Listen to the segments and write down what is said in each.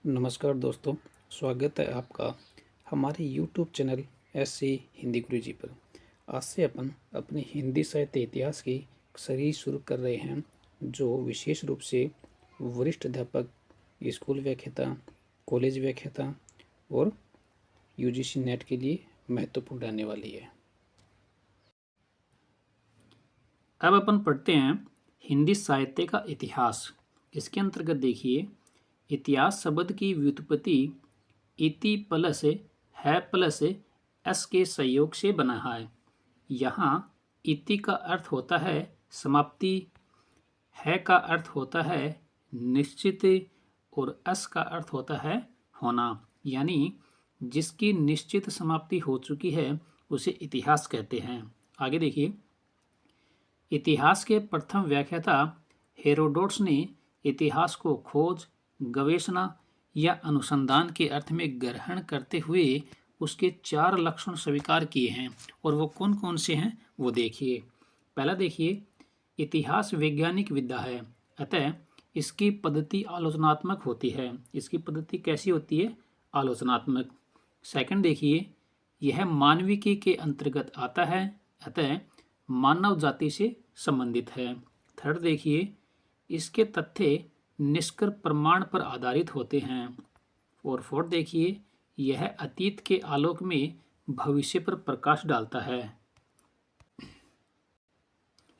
नमस्कार दोस्तों, स्वागत है आपका हमारे YouTube चैनल SC हिंदी गुरुजी पर। आज से अपन अपने हिंदी साहित्य इतिहास की सीरीज शुरू कर रहे हैं, जो विशेष रूप से वरिष्ठ अध्यापक, स्कूल व्याख्याता, कॉलेज व्याख्याता और UGC नेट के लिए महत्वपूर्ण रहने वाली है। अब अपन पढ़ते हैं हिंदी साहित्य का इतिहास। इसके अंतर्गत देखिए, इतिहास शब्द की व्युत्पत्ति इति प्लस है प्लस एस के संयोग से बना है। यहाँ इति का अर्थ होता है समाप्ति, है का अर्थ होता है निश्चित और एस का अर्थ होता है होना, यानी जिसकी निश्चित समाप्ति हो चुकी है उसे इतिहास कहते हैं। आगे देखिए, इतिहास के प्रथम व्याख्याता हेरोडोटस ने इतिहास को खोज, गवेषणा या अनुसंधान के अर्थ में ग्रहण करते हुए उसके 4 लक्षण स्वीकार किए हैं। और वो कौन कौन से हैं वो देखिए। पहला देखिए, इतिहास वैज्ञानिक विद्या है, अतः इसकी पद्धति आलोचनात्मक होती है। इसकी पद्धति कैसी होती है? आलोचनात्मक। सेकंड देखिए, यह मानविकी के अंतर्गत आता है, अतः मानव जाति से संबंधित है। थर्ड देखिए, इसके तथ्य निष्कर प्रमाण पर आधारित होते हैं। और फोर्थ देखिए, यह अतीत के आलोक में भविष्य पर प्रकाश डालता है।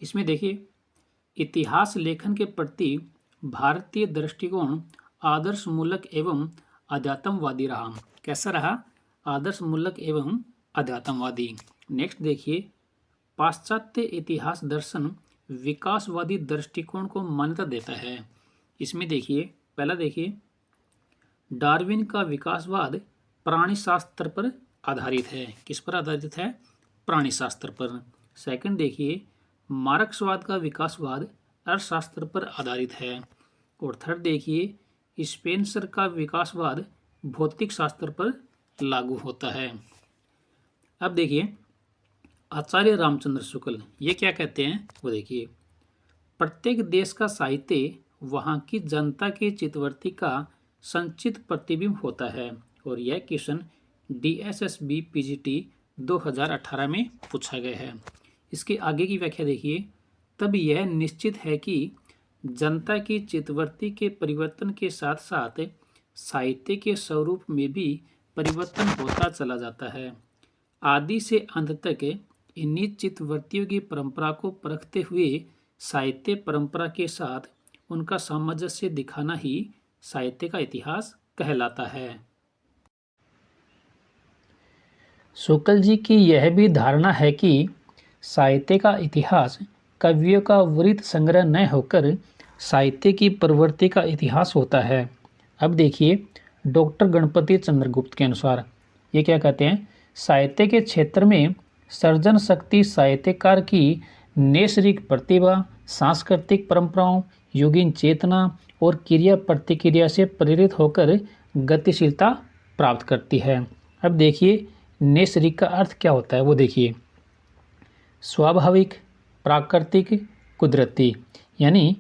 इसमें देखिए, इतिहास लेखन के प्रति भारतीय दृष्टिकोण आदर्शमूलक एवं अध्यात्मवादी रहा। कैसा रहा? आदर्शमूलक एवं अध्यात्मवादी। नेक्स्ट देखिए, पाश्चात्य इतिहास दर्शन विकासवादी दृष्टिकोण को मान्यता देता है। इसमें देखिए, पहला देखिए, डार्विन का विकासवाद प्राणी शास्त्र पर आधारित है। किस पर आधारित है? प्राणी शास्त्र पर। सेकंड देखिए, मार्क्सवाद का विकासवाद अर्थशास्त्र पर आधारित है। और थर्ड देखिए, स्पेंसर का विकासवाद भौतिक शास्त्र पर लागू होता है। अब देखिए, आचार्य रामचंद्र शुक्ल ये क्या कहते हैं वो देखिए, प्रत्येक देश का साहित्य वहाँ की जनता की चित्तवृत्ति का संचित प्रतिबिंब होता है। और यह क्वेश्चन DSSB PGT 2018 में पूछा गया है। इसके आगे की व्याख्या देखिए, तब यह निश्चित है कि जनता की चित्तवृत्ति के परिवर्तन के साथ साथ साहित्य के स्वरूप में भी परिवर्तन होता चला जाता है। आदि से अंत तक इन्हीं चित्तवृत्तियों की परंपरा को परखते हुए साहित्य परंपरा के साथ उनका सामंजस्य दिखाना ही साहित्य का इतिहास कहलाता है। शुक्ल जी की यह भी धारणा है कि साहित्य का इतिहास कवियों का वृत्त संग्रह न होकर साहित्य की प्रवृत्ति का इतिहास होता है। अब देखिए, डॉक्टर गणपति चंद्रगुप्त के अनुसार ये क्या कहते हैं, साहित्य के क्षेत्र में सर्जन शक्ति साहित्यकार की नैसर्गिक प्रतिभा, सांस्कृतिक परंपराओं, युगीन चेतना और क्रिया प्रतिक्रिया से प्रेरित होकर गतिशीलता प्राप्त करती है। अब देखिए, नैसर्गिक का अर्थ क्या होता है वो देखिए, स्वाभाविक, प्राकृतिक, कुदरती, यानी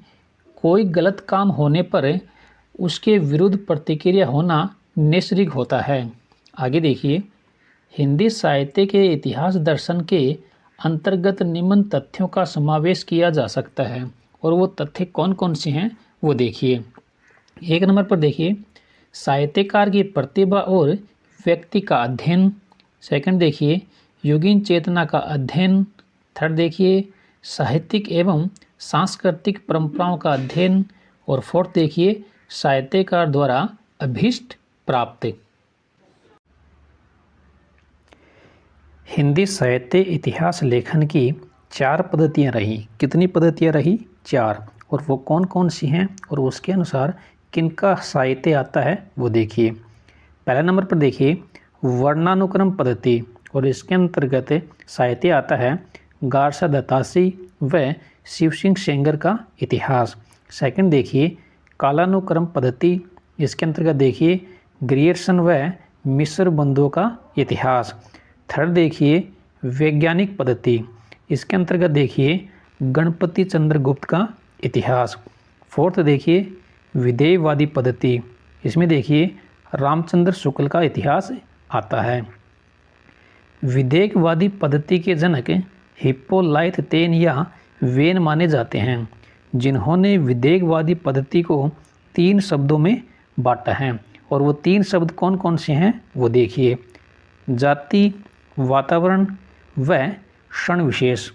कोई गलत काम होने पर उसके विरुद्ध प्रतिक्रिया होना नैसर्गिक होता है। आगे देखिए, हिंदी साहित्य के इतिहास दर्शन के अंतर्गत निम्न तथ्यों का समावेश किया जा सकता है। और वो तथ्य कौन कौन से हैं वो देखिए। एक नंबर पर देखिए, साहित्यकार की प्रतिभा और व्यक्ति का अध्ययन। सेकंड देखिए, युगीन चेतना का अध्ययन। थर्ड देखिए, साहित्यिक एवं सांस्कृतिक परंपराओं का अध्ययन। और फोर्थ देखिए, साहित्यकार द्वारा अभीष्ट प्राप्ति। हिंदी साहित्य इतिहास लेखन की 4 पद्धतियाँ रही। कितनी पद्धतियाँ रही? 4। और वो कौन कौन सी हैं और उसके अनुसार किनका साहित्य आता है वो देखिए। पहला नंबर पर देखिए, वर्णानुक्रम पद्धति, और इसके अंतर्गत साहित्य आता है गारसा दत्तासी व शिव सिंह सेंगर का इतिहास। सेकंड देखिए, कालानुक्रम पद्धति, इसके अंतर्गत देखिए ग्रियर्सन व मिस्र बंधुओं का इतिहास। थर्ड देखिए, वैज्ञानिक पद्धति, इसके अंतर्गत देखिए गणपति चंद्रगुप्त का इतिहास। फोर्थ देखिए, विधेयवादी पद्धति, इसमें देखिए रामचंद्र शुक्ल का इतिहास आता है। विदेकवादी पद्धति के जनक हिप्पोलाइथ तेन या वेन माने जाते हैं, जिन्होंने विदेकवादी पद्धति को 3 शब्दों में बांटा है। और वो 3 शब्द कौन कौन से हैं वो देखिए, जाति, वातावरण व क्षण विशेष।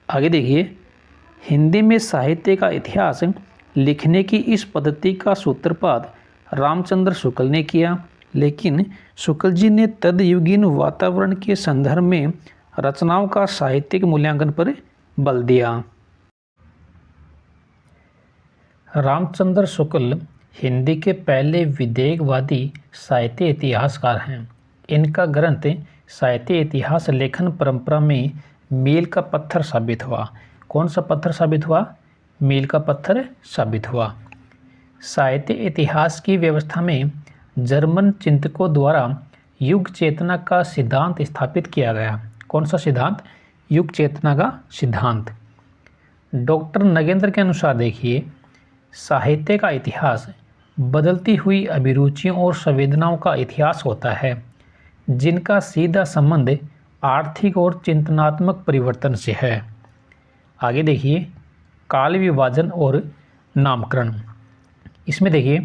आगे देखिए, हिंदी में साहित्य का इतिहास लिखने की इस पद्धति का सूत्रपात रामचंद्र शुक्ल ने किया, लेकिन शुक्ल जी ने तदयुगीन वातावरण के संदर्भ में रचनाओं का साहित्यिक मूल्यांकन पर बल दिया। रामचंद्र शुक्ल हिंदी के पहले विदेकवादी साहित्य इतिहासकार हैं। इनका ग्रंथ साहित्य इतिहास लेखन परंपरा में मील का पत्थर साबित हुआ। कौन सा पत्थर साबित हुआ? मील का पत्थर साबित हुआ। साहित्य इतिहास की व्यवस्था में जर्मन चिंतकों द्वारा युग चेतना का सिद्धांत स्थापित किया गया। कौन सा सिद्धांत? युग चेतना का सिद्धांत। डॉक्टर नगेंद्र के अनुसार देखिए, साहित्य का इतिहास बदलती हुई अभिरुचियों और संवेदनाओं का इतिहास होता है, जिनका सीधा संबंध आर्थिक और चिंतनात्मक परिवर्तन से है। आगे देखिए, काल विभाजन और नामकरण। इसमें देखिए,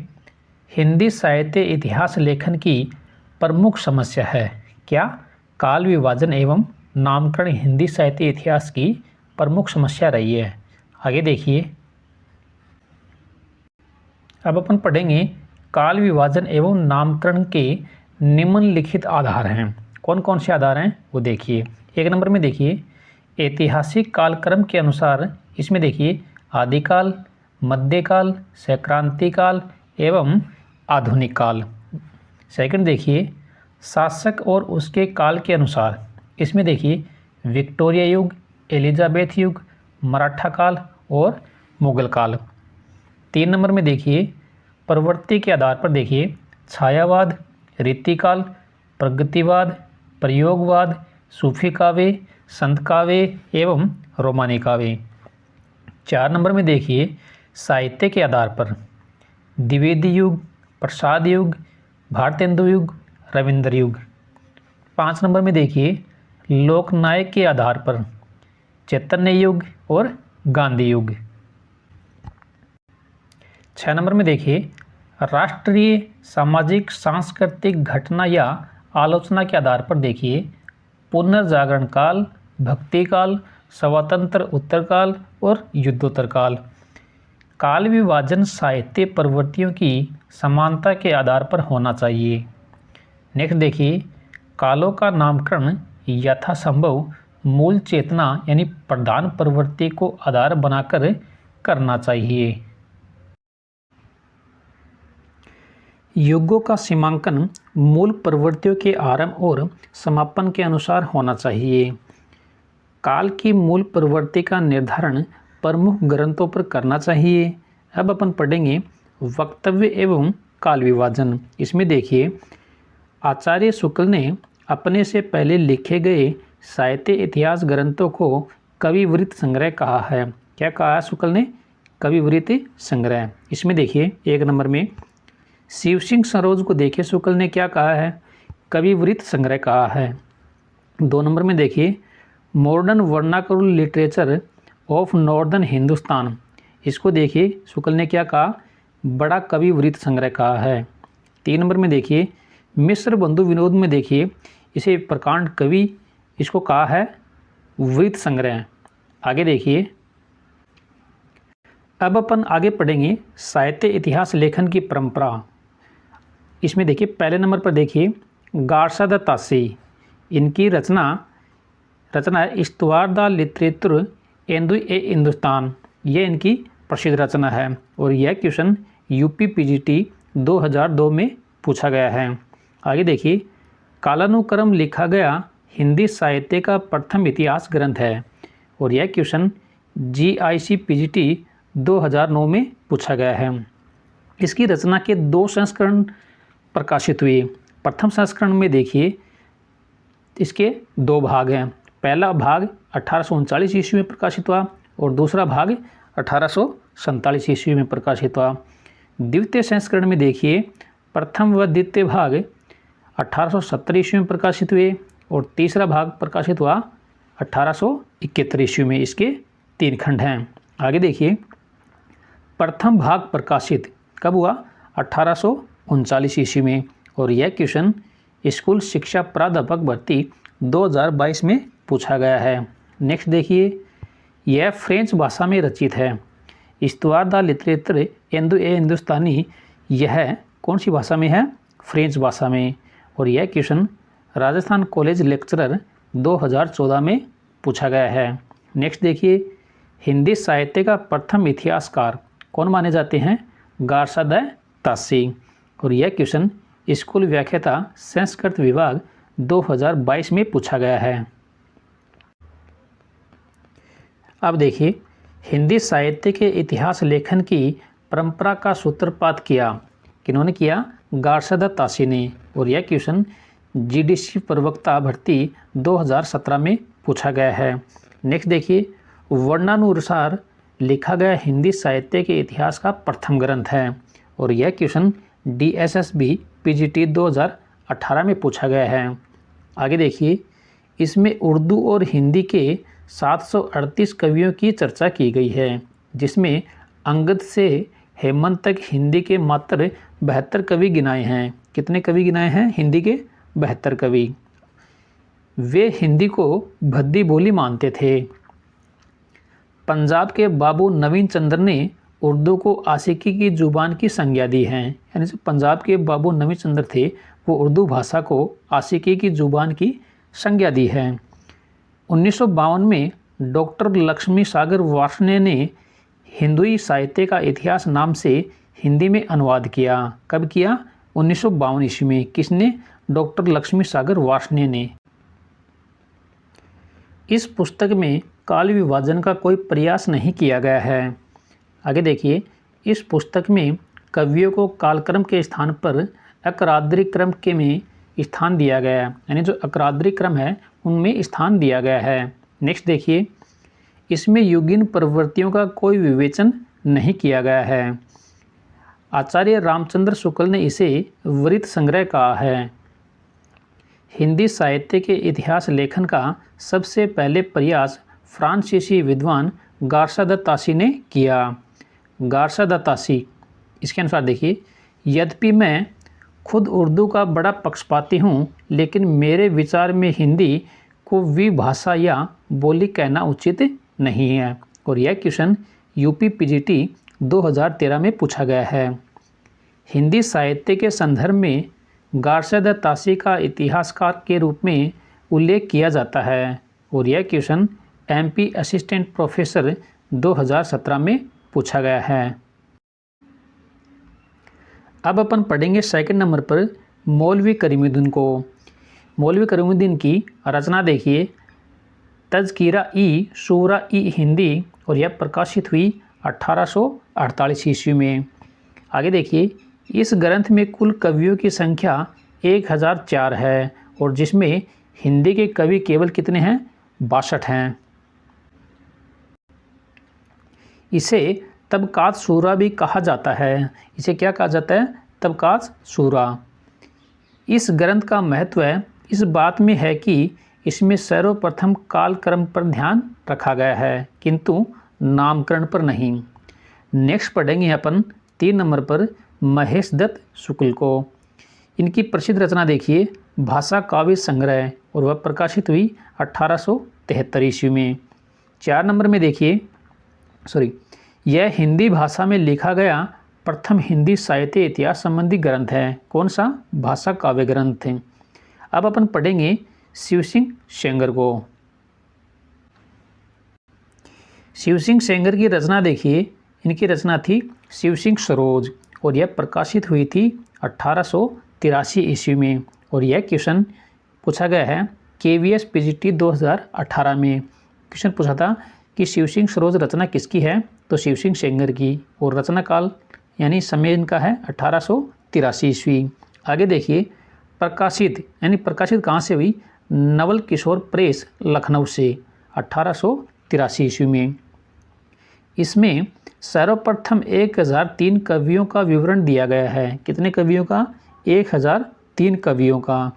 हिंदी साहित्य इतिहास लेखन की प्रमुख समस्या है। क्या? काल विभाजन एवं नामकरण हिंदी साहित्य इतिहास की प्रमुख समस्या रही है। आगे देखिए, अब अपन पढ़ेंगे काल विभाजन एवं नामकरण के निम्नलिखित आधार हैं। कौन कौन से आधार हैं वो देखिए। 1 नंबर में देखिए, ऐतिहासिक कालक्रम के अनुसार इसमें देखिए आदिकाल, मध्यकाल, संक्रांतिकाल एवं आधुनिक काल। सेकंड देखिए, शासक और उसके काल के अनुसार इसमें देखिए विक्टोरिया युग, एलिजाबेथ युग, मराठा काल और मुगल काल। 3 नंबर में देखिए, प्रवृत्ति के आधार पर देखिए छायावाद, रीतिकाल, प्रगतिवाद, प्रयोगवाद, सूफी काव्य, संत काव्य एवं रोमानी काव्य। 4 नंबर में देखिए, साहित्य के आधार पर द्विवेदी युग, प्रसाद युग, भारतेंदु युग, रविंद्र युग। 5 नंबर में देखिए, लोकनायक के आधार पर चैतन्य युग और गांधी युग। 6 नंबर में देखिए, राष्ट्रीय, सामाजिक, सांस्कृतिक घटना या आलोचना के आधार पर देखिए पुनर्जागरण काल, भक्ति काल, स्वतंत्र उत्तरकाल और युद्धोत्तर काल। काल विभाजन साहित्य प्रवृत्तियों की समानता के आधार पर होना चाहिए। नेक्स्ट देखिए, कालों का नामकरण यथासंभव मूल चेतना यानी प्रधान प्रवृत्ति को आधार बनाकर करना चाहिए। युगों का सीमांकन मूल प्रवृत्तियों के आरंभ और समापन के अनुसार होना चाहिए। काल की मूल प्रवृत्ति का निर्धारण प्रमुख ग्रंथों पर करना चाहिए। अब अपन पढ़ेंगे वक्तव्य एवं काल विभाजन। इसमें देखिए, आचार्य शुक्ल ने अपने से पहले लिखे गए साहित्य इतिहास ग्रंथों को कविवृत्त संग्रह कहा है। क्या कहा है शुक्ल ने? कविवृत्त संग्रह। इसमें देखिए 1 नंबर में शिव सिंह सरोज को देखिए शुक्ल ने क्या कहा है? कविवृत्त संग्रह कहा है। 2 नंबर में देखिए modern vernacular literature of northern Hindustan, इसको देखिए शुक्ल ने क्या कहा? बड़ा कविवृत्त संग्रह कहा है। 3 नंबर में देखिए मिश्र बंधु विनोद में देखिए इसे प्रकांड कवि, इसको कहा है वृत्त संग्रह। आगे देखिए, अब अपन आगे पढ़ेंगे साहित्य इतिहास लेखन की परंपरा। इसमें देखिए पहले नंबर पर देखिए गार्सा द तासी, इनकी रचना है इस्तवार द लिटरेचर एंदु ए हिंदुस्तान, ये इनकी प्रसिद्ध रचना है और यह क्वेश्चन यूपी पीजीटी 2002 में पूछा गया है। आगे देखिए, कालानुक्रम लिखा गया हिंदी साहित्य का प्रथम इतिहास ग्रंथ है और यह क्वेश्चन जीआईसी पीजीटी 2009 में पूछा गया है। इसकी रचना के 2 संस्करण प्रकाशित हुए। प्रथम संस्करण में देखिए इसके 2 भाग हैं। पहला भाग 1839 ईस्वी में प्रकाशित हुआ और दूसरा भाग 1847 ईस्वी में प्रकाशित हुआ। द्वितीय संस्करण में देखिए प्रथम व द्वितीय भाग 1870 ईस्वी में प्रकाशित हुए और तीसरा भाग प्रकाशित हुआ 1871 ईस्वी में। इसके 3 खंड हैं। आगे देखिए, प्रथम भाग प्रकाशित कब हुआ? 1839 ईस्वी में। और यह क्वेश्चन स्कूल शिक्षा प्राध्यापक भर्ती 2022 में पूछा गया है। नेक्स्ट देखिए, यह फ्रेंच भाषा में रचित है। इस्तवार द लिटरेचर इंदो ए हिंदुस्तानी, यह कौन सी भाषा में है? फ्रेंच भाषा में। और यह क्वेश्चन राजस्थान कॉलेज लेक्चरर 2014 में पूछा गया है। नेक्स्ट देखिए, हिंदी साहित्य का प्रथम इतिहासकार कौन माने जाते हैं? गारसादह तासी। और यह क्वेश्चन स्कूल व्याख्याता संस्कृत विभाग 2022 में पूछा गया है। अब देखिए, हिंदी साहित्य के इतिहास लेखन की परंपरा का सूत्रपात किया किन्होंने किया? गारसादह तासी ने। और यह क्वेश्चन जीडीसी प्रवक्ता भर्ती 2017 में पूछा गया है। नेक्स्ट देखिए, वर्णानुसार लिखा गया हिंदी साहित्य के इतिहास का प्रथम ग्रंथ है। और यह क्वेश्चन DSSB PGT 2018 में पूछा गया है। आगे देखिए, इसमें उर्दू और हिंदी के 738 कवियों की चर्चा की गई है, जिसमें अंगद से हेमंत तक हिंदी के मात्र 72 कवि गिनाए हैं। कितने कवि गिनाए हैं? हिंदी के 72 कवि। वे हिंदी को भद्दी बोली मानते थे। पंजाब के बाबू नवीन चंद्र ने उर्दू को आशिकी की ज़ुबान की संज्ञा दी है। यानी जो पंजाब के बाबू नवीन चंद्र थे, वो उर्दू भाषा को आशिकी की ज़ुबान की संज्ञा दी है। 1952 में डॉक्टर लक्ष्मी सागर वार्ष्णेय ने हिंदुई साहित्य का इतिहास नाम से हिंदी में अनुवाद किया। कब किया? 1952 ईस्वी में। किसने? डॉक्टर लक्ष्मी सागर वार्ष्णेय ने। इस पुस्तक में काल विभाजन का कोई प्रयास नहीं किया गया है। आगे देखिए, इस पुस्तक में कवियों को कालक्रम के स्थान पर अकराद्री क्रम के में स्थान दिया गया है। यानी जो अकराद्री क्रम है उनमें स्थान दिया गया है। नेक्स्ट देखिए, इसमें युगीन प्रवृत्तियों का कोई विवेचन नहीं किया गया है। आचार्य रामचंद्र शुक्ल ने इसे वृत्त संग्रह कहा है। हिंदी साहित्य के इतिहास लेखन का सबसे पहले प्रयास फ्रांसीसी विद्वान गारसादह तासी ने किया। गारसादह तासी, इसके अनुसार देखिए, यद्यपि मैं खुद उर्दू का बड़ा पक्षपाती हूँ, लेकिन मेरे विचार में हिंदी को विभाषा या बोली कहना उचित नहीं है। और यह क्वेश्चन यूपी PGT 2013 में पूछा गया है। हिंदी साहित्य के संदर्भ में गारसादह तासी का इतिहासकार के रूप में उल्लेख किया जाता है। और यह क्वेश्चन MP असिस्टेंट प्रोफेसर 2017 में पूछा गया है। अब अपन पढ़ेंगे सेकंड नंबर पर मौलवी करीमुद्दीन को। मौलवी करीमुद्दीन की रचना देखिए, तज़किरा-ई शूरा-ई हिंदी, और यह प्रकाशित हुई 1848 ईस्वी में। आगे देखिए, इस ग्रंथ में कुल कवियों की संख्या 1004 है, और जिसमें हिंदी के कवि केवल कितने हैं? 62 हैं। इसे तबकात शूरा भी कहा जाता है। इसे क्या कहा जाता है? तबकात शूरा। इस ग्रंथ का महत्व इस बात में है कि इसमें सर्वप्रथम कालक्रम पर ध्यान रखा गया है, किंतु नामकरण पर नहीं। नेक्स्ट पढ़ेंगे अपन 3 नंबर पर महेश दत्त शुक्ल को। इनकी प्रसिद्ध रचना देखिए, भाषा काव्य संग्रह, और वह प्रकाशित हुई 1873 ईस्वी में। 4 नंबर में देखिए, यह हिंदी भाषा में लिखा गया प्रथम हिंदी साहित्य इतिहास संबंधी ग्रंथ है। कौन सा? भाषा काव्य ग्रंथ है। अब अपन पढ़ेंगे शिव सिंह सेंगर को। शिव सिंह सेंगर की रचना देखिए, इनकी रचना थी शिव सिंह सरोज, और यह प्रकाशित हुई थी 1883 ईस्वी में। और यह क्वेश्चन पूछा गया है KVS PGT 2018 में। क्वेश्चन पूछा था कि शिव सिंह सरोज रचना किसकी है? तो शिव सिंह सेंगर की। और रचना काल यानी समय इनका है 1883 ईस्वी। आगे देखिए, प्रकाशित यानी प्रकाशित कहाँ से हुई? नवल किशोर प्रेस लखनऊ से 1883 ईस्वी में। इसमें सर्वप्रथम 1003 कवियों का विवरण दिया गया है। कितने कवियों का? 1003 कवियों का।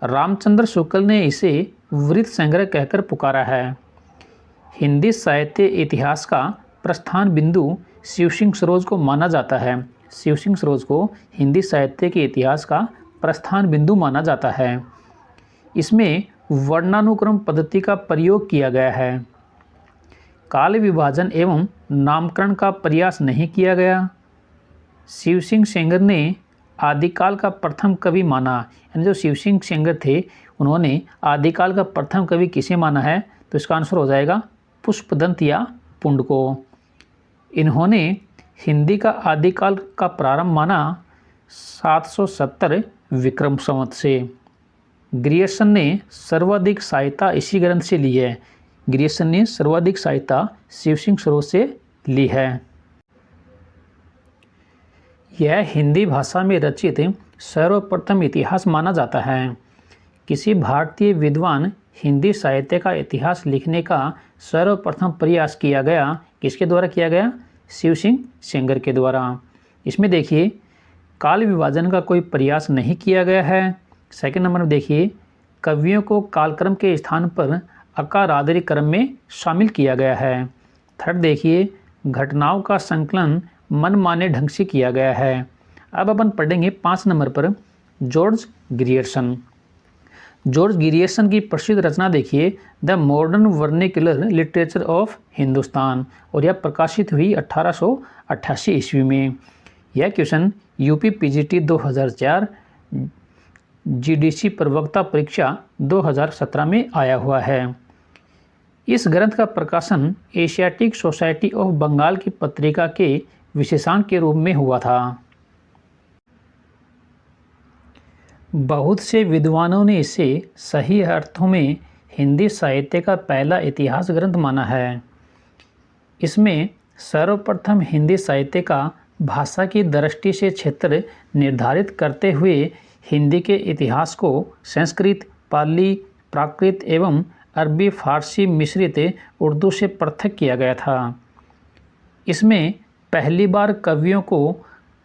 रामचंद्र शुक्ल ने इसे वृत्त संग्रह कहकर पुकारा है। हिंदी साहित्य इतिहास का प्रस्थान बिंदु शिव सिंह सरोज को माना जाता है। शिव सिंह सरोज को हिंदी साहित्य के इतिहास का प्रस्थान बिंदु माना जाता है। इसमें वर्णानुक्रम पद्धति का प्रयोग किया गया है। काल विभाजन एवं नामकरण का प्रयास नहीं किया गया। शिव सिंह सेंगर ने आदिकाल का प्रथम कवि माना, यानी जो शिव सिंह सेंगर थे उन्होंने आदिकाल का प्रथम कवि किसे माना है, तो इसका आंसर हो जाएगा पुष्पदंत या पुंड को। इन्होंने हिंदी का आदिकाल का प्रारंभ माना 770 विक्रम संवत से। ग्रियर्सन ने सर्वाधिक सहायता इसी ग्रंथ से ली है। ग्रियर्सन ने सर्वाधिक सहायता शिव सिंह सरोज से ली है। यह हिंदी भाषा में रचित सर्वप्रथम इतिहास माना जाता है। किसी भारतीय विद्वान हिंदी साहित्य का इतिहास लिखने का सर्वप्रथम प्रयास किया गया, किसके द्वारा किया गया? शिव सिंह सेंगर के द्वारा। इसमें देखिए काल विभाजन का कोई प्रयास नहीं किया गया है। सेकंड नंबर में देखिए कवियों को कालक्रम के स्थान पर अकार आदरि क्रम में शामिल किया गया है। थर्ड देखिए घटनाओं का संकलन मनमाने ढंग से किया गया है। अब अपन पढ़ेंगे 5 नंबर पर जॉर्ज ग्रियर्सन। जॉर्ज ग्रियर्सन की प्रसिद्ध रचना देखिए the modern vernacular literature of Hindustan, और यह प्रकाशित हुई 1888 ईस्वी में। यह क्वेश्चन यूपी पीजीटी 2004 जीडीसी प्रवक्ता परीक्षा 2017 में आया हुआ है। इस ग्रंथ का प्रकाशन एशियाटिक सोसाइटी ऑफ बंगाल की पत्रिका के विशेषांक के रूप में हुआ था। बहुत से विद्वानों ने इसे सही अर्थों में हिंदी साहित्य का पहला इतिहास ग्रंथ माना है। इसमें सर्वप्रथम हिंदी साहित्य का भाषा की दृष्टि से क्षेत्र निर्धारित करते हुए हिंदी के इतिहास को संस्कृत, पाली, प्राकृत एवं अरबी फारसी मिश्रित उर्दू से पृथक किया गया था। इसमें पहली बार कवियों को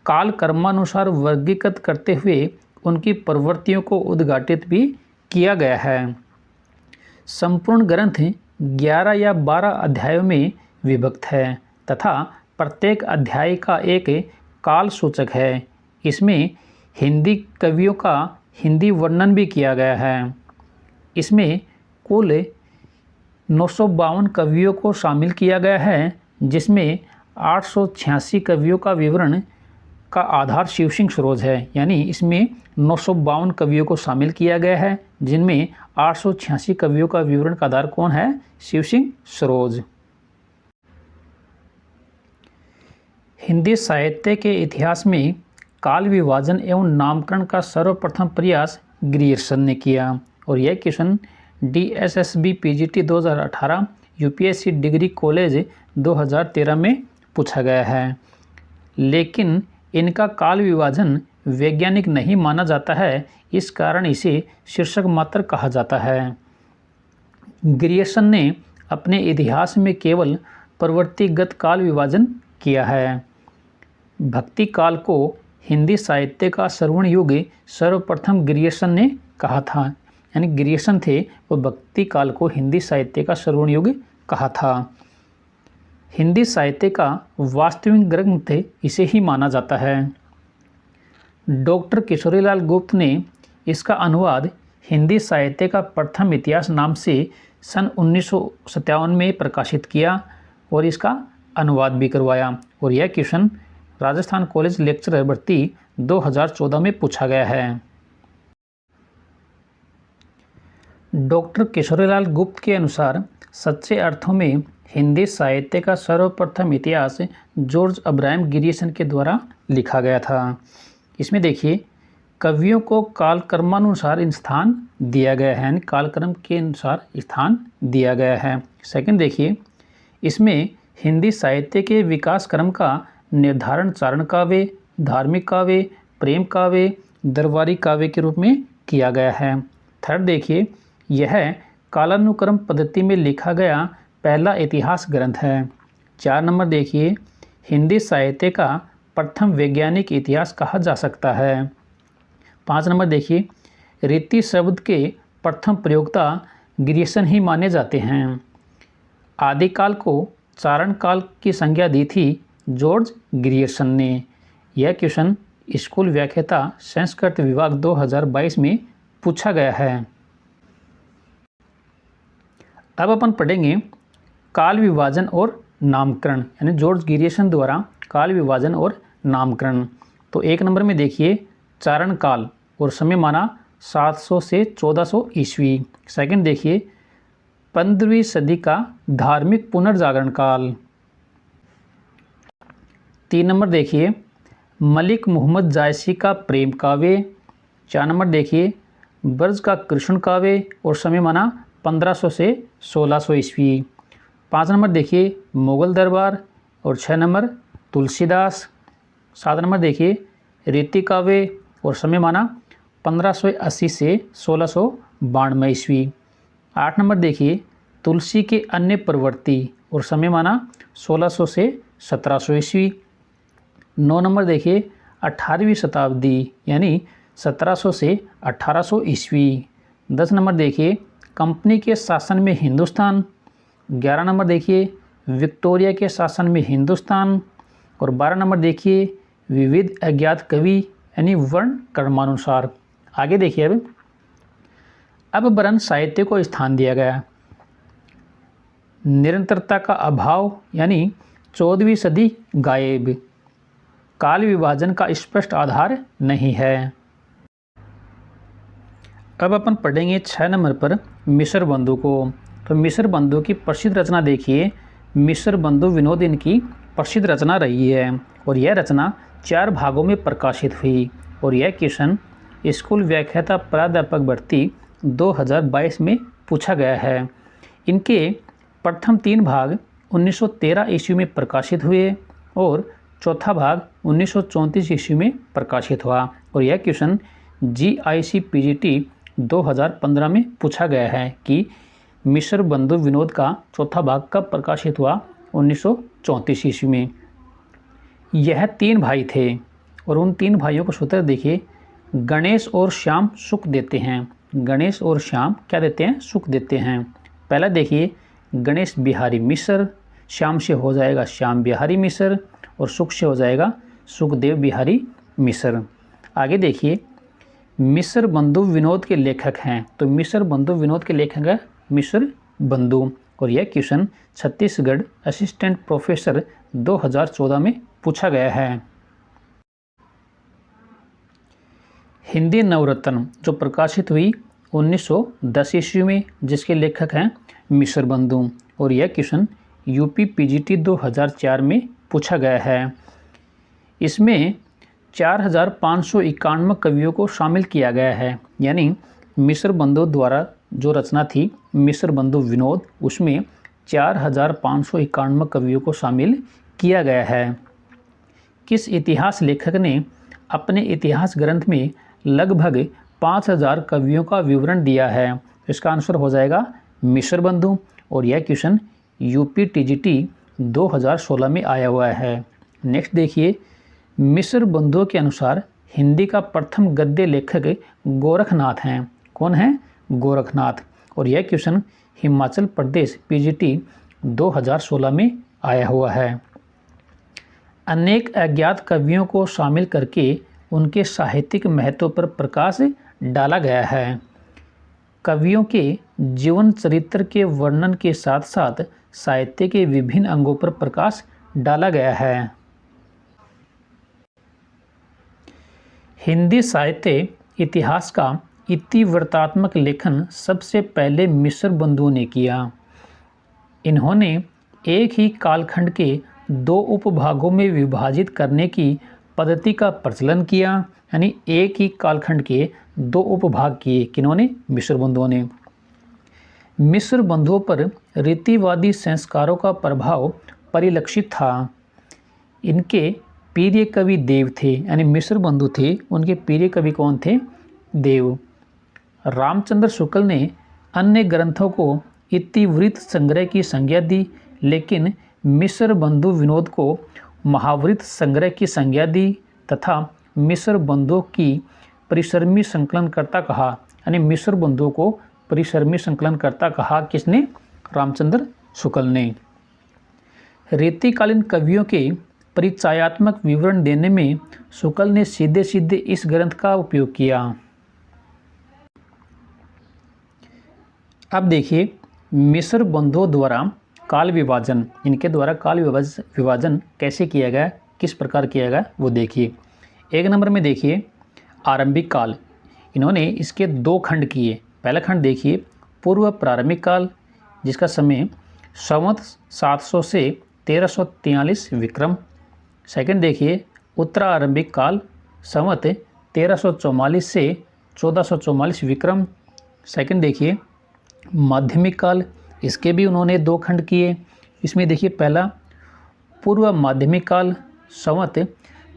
काल कर्मानुसार वर्गीकृत करते हुए उनकी प्रवृत्तियों को उद्घाटित भी किया गया है। संपूर्ण ग्रंथ 11 या 12 अध्यायों में विभक्त है तथा प्रत्येक अध्याय का एक काल सूचक है। इसमें हिंदी कवियों का हिंदी वर्णन भी किया गया है। इसमें कुल 952 कवियों को शामिल किया गया है, जिसमें 886 कवियों का विवरण का आधार शिव सिंह सरोज है। यानी इसमें 952 कवियों को शामिल किया गया है, जिनमें 886 कवियों का विवरण का आधार कौन है? शिव सिंह सरोज। हिंदी साहित्य के इतिहास में काल विभाजन एवं नामकरण का सर्वप्रथम प्रयास ग्रियर्सन ने किया, और यह question DSSB PGT 2018 UPSC degree college 2013 में पूछा गया है। लेकिन इनका काल विभाजन वैज्ञानिक नहीं माना जाता है, इस कारण इसे शीर्षक मात्र कहा जाता है। ग्रियर्सन ने अपने इतिहास में केवल प्रवृत्तिगत काल विभाजन किया है। भक्ति काल को हिंदी साहित्य का स्वर्ण युग सर्वप्रथम ग्रियर्सन ने कहा था। यानी ग्रियर्सन थे वो भक्ति काल को हिंदी साहित्य का स्वर्ण युग कहा था। हिंदी साहित्य का वास्तविक ग्रंथ इसे ही माना जाता है। डॉक्टर किशोरीलाल गुप्त ने इसका अनुवाद हिंदी साहित्य का प्रथम इतिहास नाम से सन 1957 में प्रकाशित किया और इसका अनुवाद भी करवाया, और यह क्वेश्चन राजस्थान कॉलेज लेक्चरर भर्ती 2014 में पूछा गया है। डॉक्टर किशोरीलाल गुप्त के अनुसार सच्चे अर्थों में हिंदी साहित्य का सर्वप्रथम इतिहास जॉर्ज अब्राहम ग्रियर्सन के द्वारा लिखा गया था। इसमें देखिए कवियों को कालक्रमानुसार स्थान दिया गया है, यानी कालक्रम के अनुसार स्थान दिया गया है। सेकंड देखिए इसमें हिंदी साहित्य के विकास क्रम का निर्धारण चारण काव्य, धार्मिक काव्य, प्रेम काव्य, दरबारी काव्य के रूप में किया गया है। थर्ड देखिए यह कालानुक्रम पद्धति में लिखा गया पहला इतिहास ग्रंथ है। 4 नंबर देखिए हिंदी साहित्य का प्रथम वैज्ञानिक इतिहास कहा जा सकता है। 5 नंबर देखिए, रीति शब्द के प्रथम प्रयोक्ता ग्रियर्सन ही माने जाते हैं। आदिकाल को चारण काल की संज्ञा दी थी जॉर्ज ग्रियर्सन ने। यह क्वेश्चन स्कूल व्याख्याता संस्कृत विभाग 2022 में पूछा गया है। अब अपन पढ़ेंगे काल विभाजन और नामकरण, यानी जॉर्ज ग्रियर्सन द्वारा काल विभाजन और नामकरण। तो 1 नंबर में देखिए चारण काल और समय माना 700 से 1400 ईस्वी। सेकंड देखिए 15वीं सदी का धार्मिक पुनर्जागरण काल। 3 नंबर देखिए मलिक मोहम्मद जायसी का प्रेम काव्य। 4 नंबर देखिए ब्रज का कृष्ण काव्य और समय माना 1500 से 1600 ईस्वी। 5 नंबर देखिए मुगल दरबार और 6 नंबर तुलसीदास। 7 नंबर देखिए रीति काव्य और समय माना 1580 से 1692 ईस्वी। 8 नंबर देखिए तुलसी के अन्य प्रवृत्ति और समय माना 1600 से 1700 ईस्वी। 9 नंबर देखिए 18वीं शताब्दी यानी 1700 से 1800 ईस्वी। 10 नंबर देखिए कंपनी के शासन में हिंदुस्तान। 11 नंबर देखिए विक्टोरिया के शासन में हिंदुस्तान। और 12 नंबर देखिए विविध अज्ञात कवि यानी वर्ण क्रमानुसार। आगे देखिए अब वर्ण साहित्य को स्थान दिया गया। निरंतरता का अभाव यानी 14वीं सदी गायब। काल विभाजन का स्पष्ट आधार नहीं है। अब अपन पढ़ेंगे 6 नंबर पर मिश्र बंधु को। तो मिश्र बंधु की प्रसिद्ध रचना देखिए, मिश्र बंधु विनोद इनकी प्रसिद्ध रचना रही है और यह रचना 4 भागों में प्रकाशित हुई। और यह क्वेश्चन स्कूल व्याख्याता प्राध्यापक भर्ती 2022 में पूछा गया है। इनके प्रथम 3 भाग 1913 ईस्वी में प्रकाशित हुए और चौथा भाग 1934 ईस्वी में प्रकाशित हुआ। और यह क्वेश्चन GIC PGT 2015 में पूछा गया है कि मिश्र बंधु विनोद का चौथा भाग कब प्रकाशित हुआ? 1934 ईस्वी में। यह 3 भाई थे और उन 3 भाइयों को सूत्र देखिए, गणेश और श्याम सुख देते हैं। गणेश और श्याम क्या देते हैं? सुख देते हैं। पहला देखिए गणेश बिहारी मिश्र, श्याम से हो जाएगा श्याम बिहारी मिश्र और सुख से हो जाएगा सुखदेव बिहारी मिश्र। आगे देखिए मिश्र बंधु विनोद के लेखक हैं। तो मिश्र बंधु विनोद के लेखक है मिश्र बंधु। और यह क्वेश्चन छत्तीसगढ़ असिस्टेंट प्रोफेसर 2014 में पूछा गया है। हिंदी नवरत्न जो प्रकाशित हुई 1910 ईस्वी में, जिसके लेखक हैं मिश्र बंधु। और यह क्वेश्चन UP PGT 2004 में पूछा गया है। इसमें 4591 कवियों को शामिल किया गया है। यानी मिश्र बंधु द्वारा जो रचना थी मिश्र बंधु विनोद, उसमें 4591 कवियों को शामिल किया गया है। किस इतिहास लेखक ने अपने इतिहास ग्रंथ में लगभग 5000 कवियों का विवरण दिया है? इसका आंसर हो जाएगा मिश्र बंधु। और यह क्वेश्चन UP TGT 2016 में आया हुआ है। नेक्स्ट देखिए मिश्र बंधुओं के अनुसार हिंदी का प्रथम गद्य लेखक गोरखनाथ हैं। कौन है? गोरखनाथ। और यह क्वेश्चन हिमाचल प्रदेश PGT 2016 में आया हुआ है। अनेक अज्ञात कवियों को शामिल करके उनके साहित्यिक महत्व पर प्रकाश डाला गया है। कवियों के जीवन चरित्र के वर्णन के साथ साथ साहित्य के विभिन्न अंगों पर प्रकाश डाला गया है। हिंदी साहित्य इतिहास का इतिवृत्तात्मक लेखन सबसे पहले मिश्र बंधुओं ने किया। इन्होंने एक ही कालखंड के 2 उपभागों में विभाजित करने की पद्धति का प्रचलन किया। यानी एक ही कालखंड के 2 उपभाग किए। किन्होंने? मिश्र बंधुओं ने। मिश्र बंधुओं पर रीतिवादी संस्कारों का प्रभाव परिलक्षित था। इनके प्रिय कवि देव थे। यानी मिश्र बंधु थे, उनके प्रिय कवि कौन थे? देव। रामचंद्र शुक्ल ने अन्य ग्रंथों को इतिवृत्त संग्रह की संज्ञा दी, लेकिन मिश्र बंधु विनोद को महावृत्त संग्रह की संज्ञा दी तथा मिश्र बंधुओं की परिश्रमी संकलनकर्ता कहा, यानी मिश्र बंधुओं को परिश्रमी संकलनकर्ता कहा किसने? रामचंद्र शुक्ल ने। रीतिकालीन कवियों के परिचयात्मक विवरण देने में शुक्ल ने सीधे सीधे इस ग्रंथ का उपयोग किया। अब देखिए मिश्र बंधुओं द्वारा काल विभाजन, इनके द्वारा काल विभाजन कैसे किया गया, किस प्रकार किया गया वो देखिए। एक नंबर में देखिए आरंभिक काल, इन्होंने इसके 2 खंड किए। पहला खंड देखिए पूर्व प्रारंभिक काल, जिसका समय संवत 700 से 1343 विक्रम। सेकंड देखिए उत्तरारंभिक काल, संवत 1344 से 1444 विक्रम। सेकंड देखिए माध्यमिक काल, इसके भी उन्होंने 2 खंड किए। इसमें देखिए पहला पूर्व माध्यमिक काल, संवत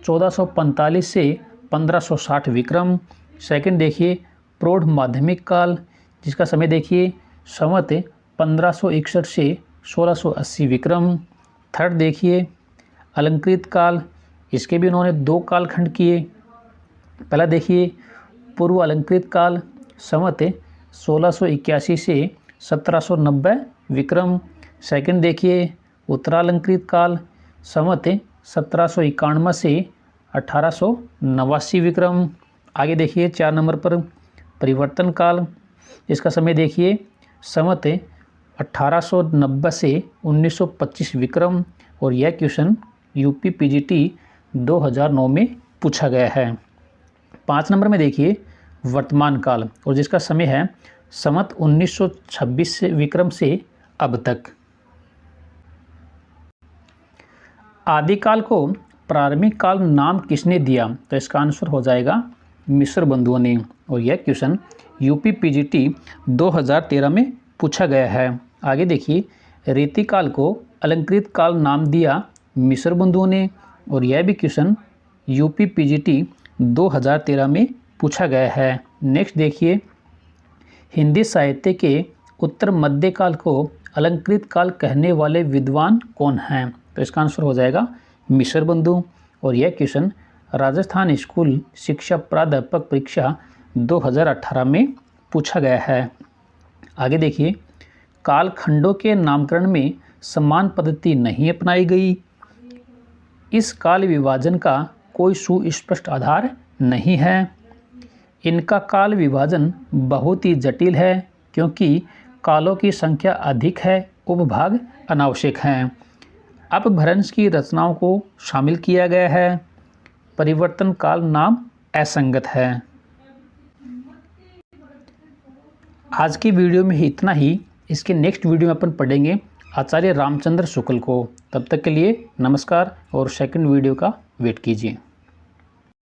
1445 से 1560 विक्रम। सेकंड देखिए प्रौढ़ माध्यमिक काल, जिसका समय देखिए संवत 1561 से 1680 विक्रम। थर्ड देखिए अलंकृत काल, इसके भी उन्होंने 2 कालखंड किए। पहला देखिए पूर्व अलंकृत काल, संवत 1681 से 1790 विक्रम। सेकंड देखिए उत्तरालंकृत काल, संवत 1791 से 1889 विक्रम। आगे देखिए 4 नंबर पर परिवर्तन काल, इसका समय देखिए संवत 1890 से 1925 विक्रम। और यह क्वेश्चन यूपी पीजीटी 2009 में पूछा गया है। 5 नंबर में देखिए वर्तमान काल, और जिसका समय है संवत 1926 से विक्रम से अब तक। आदिकाल को प्रारंभिक काल नाम किसने दिया? तो इसका आंसर हो जाएगा मिश्र बंधुओं ने। और यह क्वेश्चन यूपी पीजीटी 2013 में पूछा गया है। आगे देखिए रीतिकाल को अलंकृत काल नाम दिया मिश्र बंधुओं ने, और यह भी क्वेश्चन यूपी पीजीटी 2013 में पूछा गया है। नेक्स्ट देखिए हिंदी साहित्य के उत्तर मध्यकाल को अलंकृत काल कहने वाले विद्वान कौन हैं? तो इसका आंसर हो जाएगा मिश्र बंधु। और यह क्वेश्चन राजस्थान स्कूल शिक्षा प्राध्यापक परीक्षा 2018 में पूछा गया है। आगे देखिए कालखंडों के नामकरण में समान पद्धति नहीं अपनाई गई। इस काल विभाजन का कोई सुस्पष्ट आधार नहीं है। इनका काल विभाजन बहुत ही जटिल है, क्योंकि कालों की संख्या अधिक है, उपभाग अनावश्यक हैं। अपभ्रंश की रचनाओं को शामिल किया गया है। परिवर्तन काल नाम असंगत है। आज की वीडियो में ही इतना ही। इसके नेक्स्ट वीडियो में अपन पढ़ेंगे आचार्य रामचंद्र शुक्ल को। तब तक के लिए नमस्कार, और सेकंड वीडियो का वेट कीजिए।